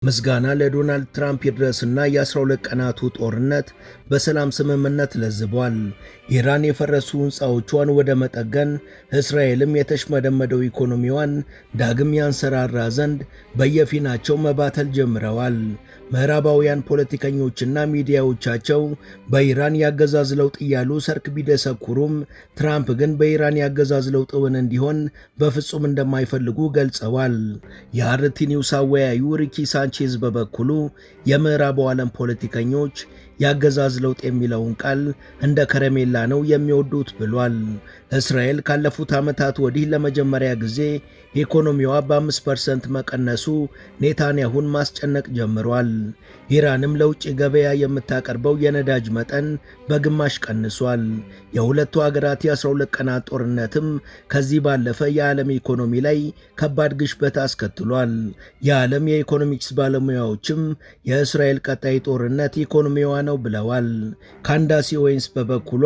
ምስጋና ለዶናልድ ትራምፕ ይድረስና የ12 ቀናቱ ጦርነት በሰላም ስምምነት ለዝቧል። ኢራን የፈረሱ ሕንፃዎቿን ወደ መጠገን፣ እስራኤልም የተሽመደመደው ኢኮኖሚዋን ዳግም ያንሰራራ ዘንድ በየፊናቸው መባተል ጀምረዋል። ምዕራባውያን ፖለቲከኞችና ሚዲያዎቻቸው በኢራን ያገዛዝ ለውጥ እያሉ ሰርክ ቢደሰኩሩም ትራምፕ ግን በኢራን ያገዛዝ ለውጥ እውን እንዲሆን በፍጹም እንደማይፈልጉ ገልጸዋል። የአርቲ ኒውስ አወያዩ ሪኪ ሳንቼዝ በበኩሉ የምዕራቡ ዓለም ፖለቲከኞች ያገዛዝ ለውጥ የሚለውን ቃል እንደ ከረሜላ ነው የሚወዱት ብሏል። እስራኤል ካለፉት ዓመታት ወዲህ ለመጀመሪያ ጊዜ ኢኮኖሚዋ በ5% መቀነሱ ኔታንያሁን ማስጨነቅ ጀምሯል። ኢራንም ለውጭ ገበያ የምታቀርበው የነዳጅ መጠን በግማሽ ቀንሷል። የሁለቱ አገራት የ12 ቀናት ጦርነትም ከዚህ ባለፈ የዓለም ኢኮኖሚ ላይ ከባድ ግሽበት አስከትሏል። የዓለም የኢኮኖሚክስ ባለሙያዎችም የእስራኤል ቀጣይ ጦርነት ኢኮኖሚዋ ነው ብለዋል። ካንዳሲ ኦዌንስ በበኩሏ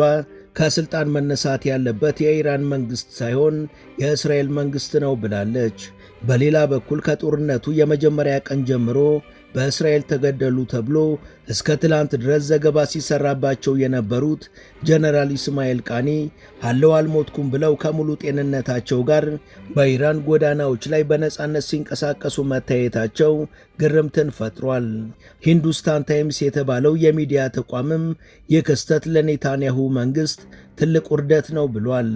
ከስልጣን መነሳት ያለበት የኢራን መንግስት ሳይሆን የእስራኤል መንግስት ነው ብላለች። በሌላ በኩል ከጦርነቱ የመጀመሪያ ቀን ጀምሮ በእስራኤል ተገደሉ ተብሎ እስከ ትላንት ድረስ ዘገባ ሲሰራባቸው የነበሩት ጀነራል ኢስማኤል ቃኒ አለው አልሞትኩም ብለው ከሙሉ ጤንነታቸው ጋር በኢራን ጎዳናዎች ላይ በነጻነት ሲንቀሳቀሱ መታየታቸው ግርምትን ፈጥሯል። ሂንዱስታን ታይምስ የተባለው የሚዲያ ተቋምም ይህ ክስተት ለኔታንያሁ መንግስት ትልቅ ውርደት ነው ብሏል።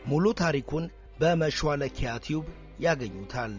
ሙሉ ታሪኩን በመሿለኪያ ቲዩብ ያገኙታል።